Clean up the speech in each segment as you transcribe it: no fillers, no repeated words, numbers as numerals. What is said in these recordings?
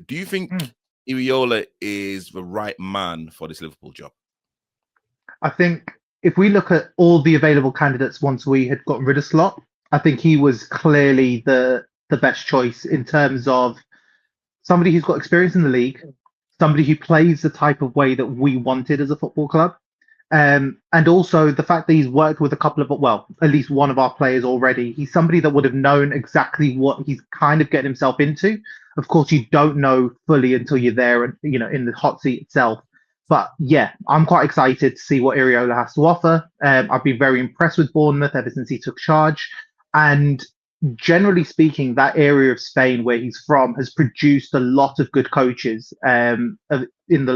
Do you Mm. think Iraola is the right man for this Liverpool job? I think if we look at all the available candidates once we had gotten rid of Slot, I think he was clearly the best choice in terms of somebody who's got experience in the league, somebody who plays the type of way that we wanted as a football club. And also the fact that he's worked with a couple of, well, at least one of our players already. He's somebody that would have known exactly what he's kind of getting himself into. Of course, you don't know fully until you're there and, in the hot seat itself. But yeah, I'm quite excited to see what Iriola has to offer. I've been very impressed with Bournemouth ever since he took charge. And generally speaking, that area of Spain where he's from has produced a lot of good coaches in the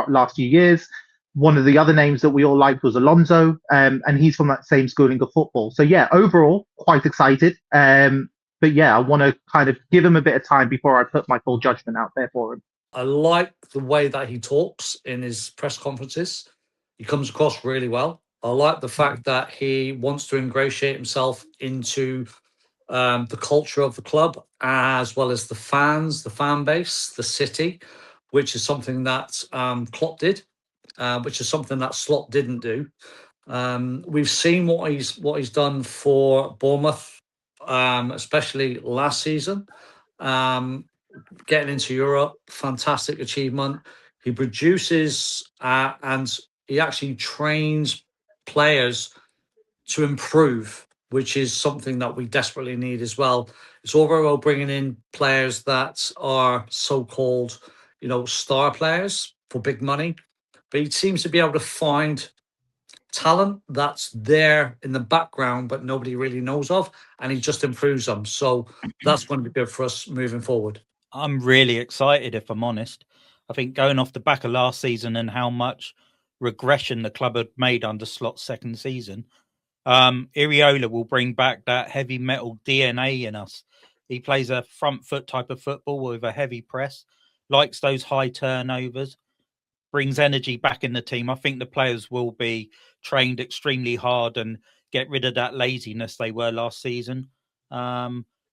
last few years. One of the other names that we all liked was Alonso, and he's from that same schooling of football. So yeah, overall, quite excited. But yeah, I want to kind of give him a bit of time before I put my full judgment out there for him. I like the way that he talks in his press conferences. He comes across really well. I like the fact that he wants to ingratiate himself into the culture of the club, as well as the fans, the fan base, the city, which is something that Klopp did, which is something that Slot didn't do. We've seen what he's done for Bournemouth, especially last season. Getting into Europe, fantastic achievement. He produces and he actually trains players to improve, which is something that we desperately need as well. It's all very well bringing in players that are so-called, star players for big money, but he seems to be able to find talent that's there in the background, but nobody really knows of, and he just improves them. So that's going to be good for us moving forward. I'm really excited, if I'm honest. I think going off the back of last season and how much regression the club had made under Slot's second season, Iraola will bring back that heavy metal DNA in us. He plays a front foot type of football with a heavy press, likes those high turnovers, brings energy back in the team. I think the players will be trained extremely hard and get rid of that laziness they were last season.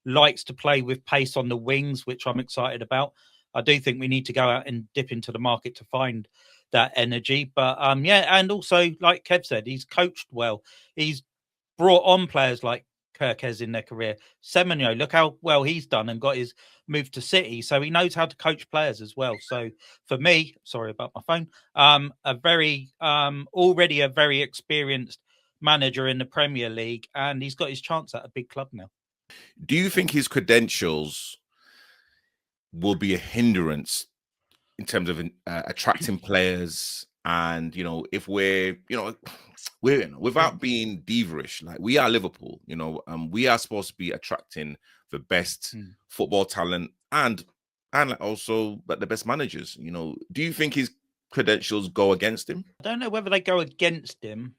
Likes to play with pace on the wings, which I'm excited about. I do think we need to go out and dip into the market to find that energy. But and also, like Kev said, he's coached well. He's brought on players like Kirkez in their career. Semenyo, look how well he's done and got his move to City. So he knows how to coach players as well. So for me, sorry about my phone, already a very experienced manager in the Premier League, and he's got his chance at a big club now. Do you think his credentials will be a hindrance in terms of attracting players? And, if we're without being divish, like we are Liverpool, we are supposed to be attracting the best football talent and also the best managers. Do you think his credentials go against him? I don't know whether they go against him,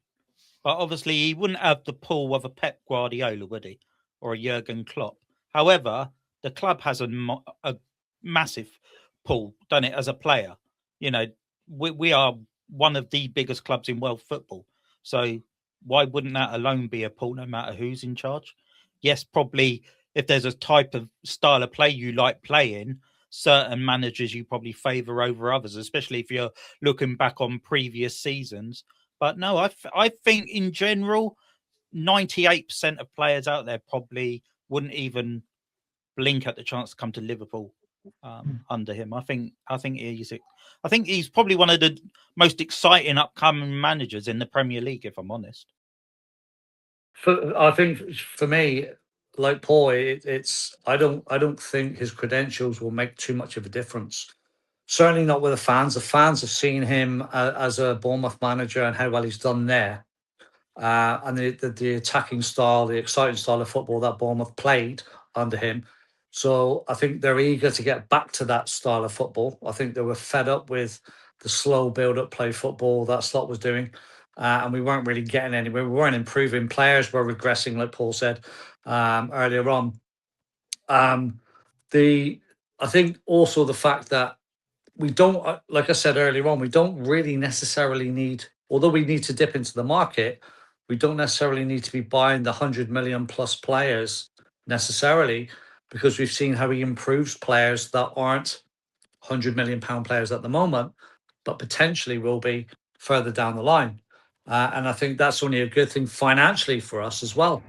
but obviously he wouldn't have the pull of a Pep Guardiola, would he? Or a Jurgen Klopp. However, the club has a massive pull, done it as a player. We are one of the biggest clubs in world football. So why wouldn't that alone be a pull, no matter who's in charge? Yes, probably if there's a type of style of play you like playing, certain managers you probably favour over others, especially if you're looking back on previous seasons. But no, I think in general, 98% of players out there probably wouldn't even blink at the chance to come to Liverpool under him. I think he's probably one of the most exciting upcoming managers in the Premier League, if I'm honest. I think for me, like Paul, it's I don't think his credentials will make too much of a difference. Certainly not with the fans. The fans have seen him as a Bournemouth manager and how well he's done there. And the attacking style, the exciting style of football that Bournemouth played under him. So I think they're eager to get back to that style of football. I think they were fed up with the slow build-up play football that Slot was doing. And we weren't really getting anywhere. We weren't improving. Players were regressing, like Paul said earlier on. I think also the fact that we don't, like I said earlier on, we don't really necessarily need, although we need to dip into the market, we don't necessarily need to be buying the 100 million plus players necessarily, because we've seen how he improves players that aren't £100 million players at the moment, but potentially will be further down the line. And I think that's only a good thing financially for us as well,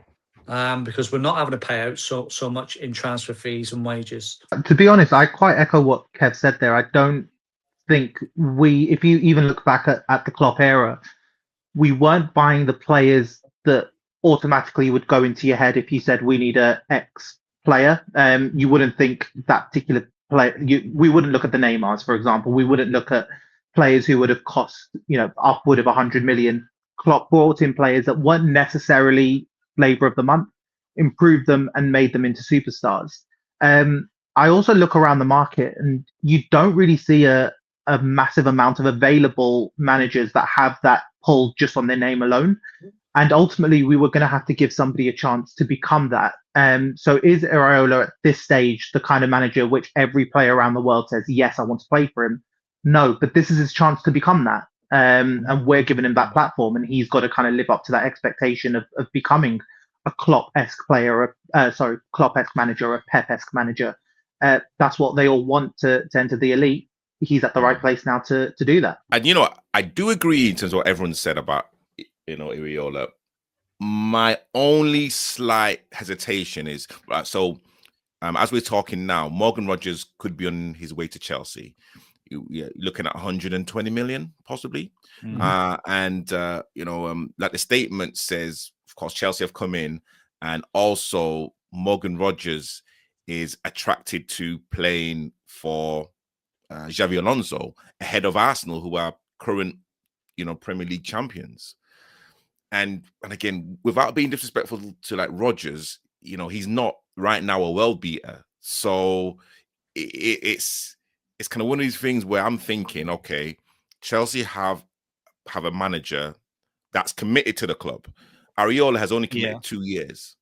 because we're not having to pay out so much in transfer fees and wages. To be honest, I quite echo what Kev said there. I don't think if you even look back at the Klopp era, we weren't buying the players that automatically would go into your head if you said we need a X player. You wouldn't think that particular player. We wouldn't look at the Neymars, for example. We wouldn't look at players who would have cost upward of 100 million. Klopp brought in players that weren't necessarily flavor of the month, improved them, and made them into superstars. I also look around the market, and you don't really see a massive amount of available managers that have that pull just on their name alone. And ultimately, we were going to have to give somebody a chance to become that. So is Iraola at this stage the kind of manager which every player around the world says, yes, I want to play for him? No, but this is his chance to become that. And we're giving him that platform, and he's got to kind of live up to that expectation of becoming a Klopp-esque player, Klopp-esque manager, a Pep-esque manager. That's what they all want to enter the elite. He's at the right place now to do that. And I do agree in terms of what everyone said about Iraola. My only slight hesitation is as we're talking now, Morgan Rogers could be on his way to Chelsea. Looking at 120 million possibly. Mm-hmm. Like the statement says, of course, Chelsea have come in, and also Morgan Rogers is attracted to playing for Xavi Alonso ahead of Arsenal, who are current, Premier League champions. And again, without being disrespectful to like Rodgers, he's not right now a world beater. So it's kind of one of these things where I'm thinking, okay, Chelsea have a manager that's committed to the club. Iraola has only committed 2 years.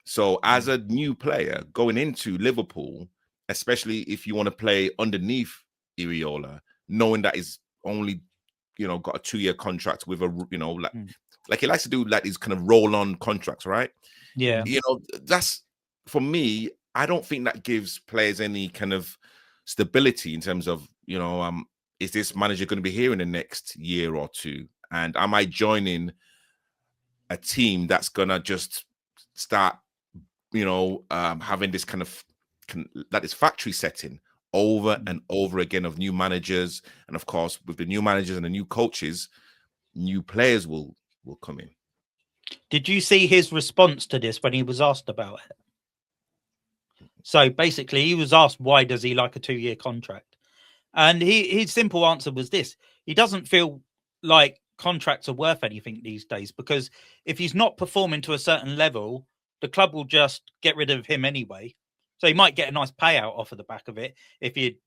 So as a new player going into Liverpool, especially if you want to play underneath Iraola, knowing that he's only, got a 2-year contract with a, like he likes to do like these kind of roll-on contracts, right? Yeah. That's, for me, I don't think that gives players any kind of stability in terms of, is this manager going to be here in the next year or two? And am I joining a team that's going to just start, having this kind of, that is factory setting over and over again of new managers. And of course, with the new managers and the new coaches, new players will come in. Did you see his response to this when he was asked about it? So basically, he was asked, why does he like a 2-year contract? And his simple answer was this: he doesn't feel like contracts are worth anything these days, because if he's not performing to a certain level, the club will just get rid of him anyway. So he might get a nice payout off of the back of it if he'd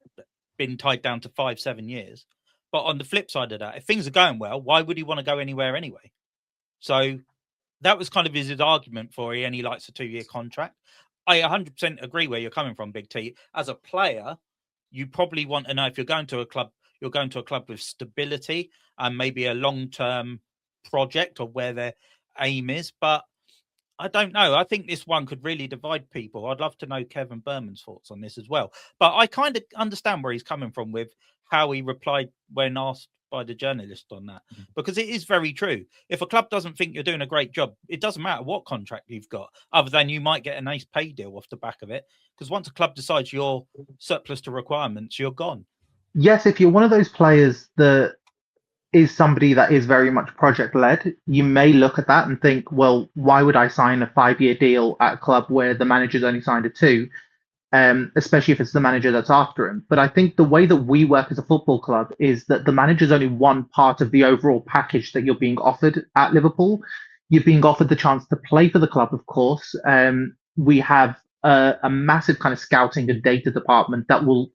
been tied down to 5-7 years. But on the flip side of that, if things are going well, why would he want to go anywhere anyway? So that was kind of his argument for it, and he likes a 2-year contract. I 100% agree where you're coming from, Big T. As a player, you probably want to know, if you're going to a club, you're going to a club with stability and maybe a long-term project of where their aim is. But I don't know. I think this one could really divide people. I'd love to know Kevin Berman's thoughts on this as well. But I kind of understand where he's coming from with how he replied when asked by the journalist on that, because it is very true. If a club doesn't think you're doing a great job, it doesn't matter what contract you've got, other than you might get a nice pay deal off the back of it. Because once a club decides you're surplus to requirements, you're gone. Yes, if you're one of those players that is somebody that is very much project led, you may look at that and think, well, why would I sign a 5-year deal at a club where the manager's only signed a 2? Especially if it's the manager that's after him. But I think the way that we work as a football club is that the manager is only one part of the overall package that you're being offered at Liverpool. You're being offered the chance to play for the club, of course. We have a massive kind of scouting and data department that will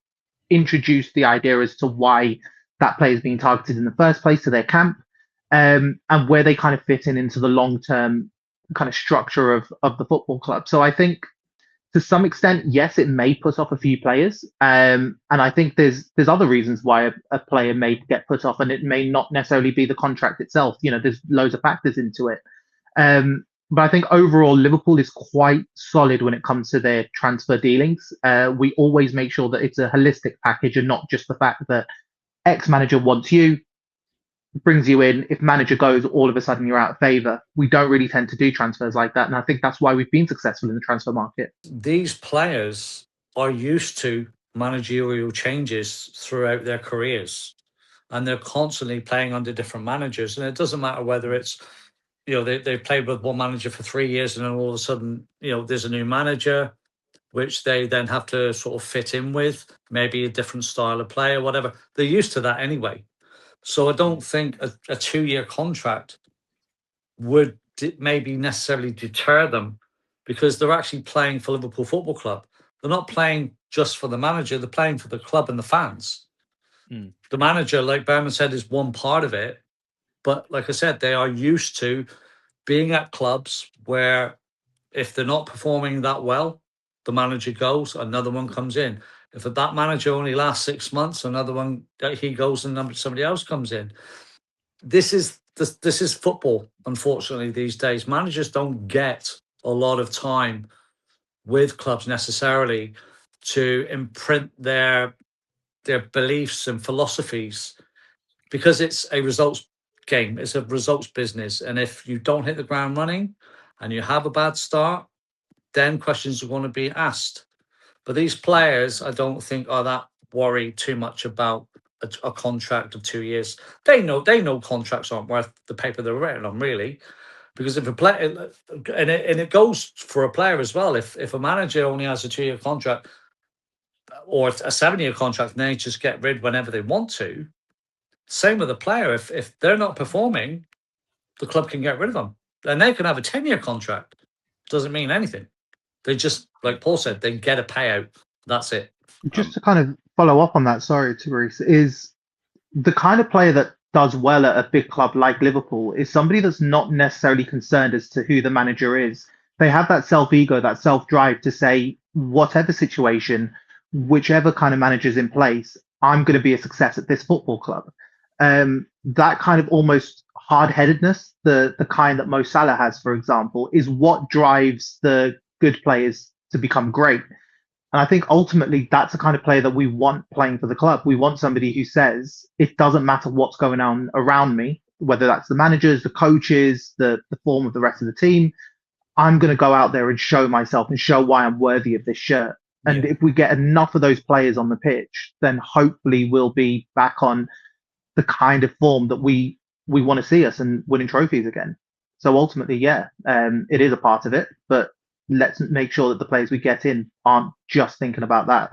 introduce the idea as to why that player is being targeted in the first place to their camp, and where they kind of fit into the long-term kind of structure of the football club. So I think, to some extent, yes, it may put off a few players. And I think there's other reasons why a player may get put off, and it may not necessarily be the contract itself. There's loads of factors into it. But I think overall, Liverpool is quite solid when it comes to their transfer dealings. We always make sure that it's a holistic package and not just the fact that X manager wants you, brings you in. If manager goes, all of a sudden you're out of favour. We don't really tend to do transfers like that. And I think that's why we've been successful in the transfer market. These players are used to managerial changes throughout their careers, and they're constantly playing under different managers. And it doesn't matter whether it's, they've played with one manager for 3 years and then all of a sudden, there's a new manager, which they then have to sort of fit in with, maybe a different style of play or whatever. They're used to that anyway. So I don't think a 2-year contract would maybe necessarily deter them, because they're actually playing for Liverpool Football Club. They're not playing just for the manager, they're playing for the club and the fans. The manager, like Berman said, is one part of it. But like I said, they are used to being at clubs where if they're not performing that well, the manager goes, another one comes in. If that manager only lasts 6 months, another one, he goes and somebody else comes in. This is football, unfortunately, these days. Managers don't get a lot of time with clubs necessarily to imprint their beliefs and philosophies, because it's a results game, it's a results business. And if you don't hit the ground running and you have a bad start, then questions are going to be asked. But these players, I don't think, are that worried too much about a contract of 2 years. They know contracts aren't worth the paper they're written on, really. Because if a player, and it goes for a player as well, if a manager only has a 2-year contract or a 7-year contract and they just get rid whenever they want to, same with the player. If they're not performing, the club can get rid of them. And they can have a 10-year contract. Doesn't mean anything. They just, like Paul said, they get a payout. That's it. Just to kind of follow up on that, sorry, Therese, is the kind of player that does well at a big club like Liverpool is somebody that's not necessarily concerned as to who the manager is. They have that self-ego, that self-drive to say, whatever situation, whichever kind of manager's in place, I'm going to be a success at this football club. That kind of almost hard-headedness, the kind that Mo Salah has, for example, is what drives the good players to become great. And I think ultimately that's the kind of player that we want playing for the club. We want somebody who says, it doesn't matter what's going on around me, whether that's the managers, the coaches, the form of the rest of the team. I'm going to go out there and show myself and show why I'm worthy of this shirt. And if we get enough of those players on the pitch, then hopefully we'll be back on the kind of form that we want to see us and winning trophies again. So ultimately, it is a part of it, but let's make sure that the players we get in aren't just thinking about that.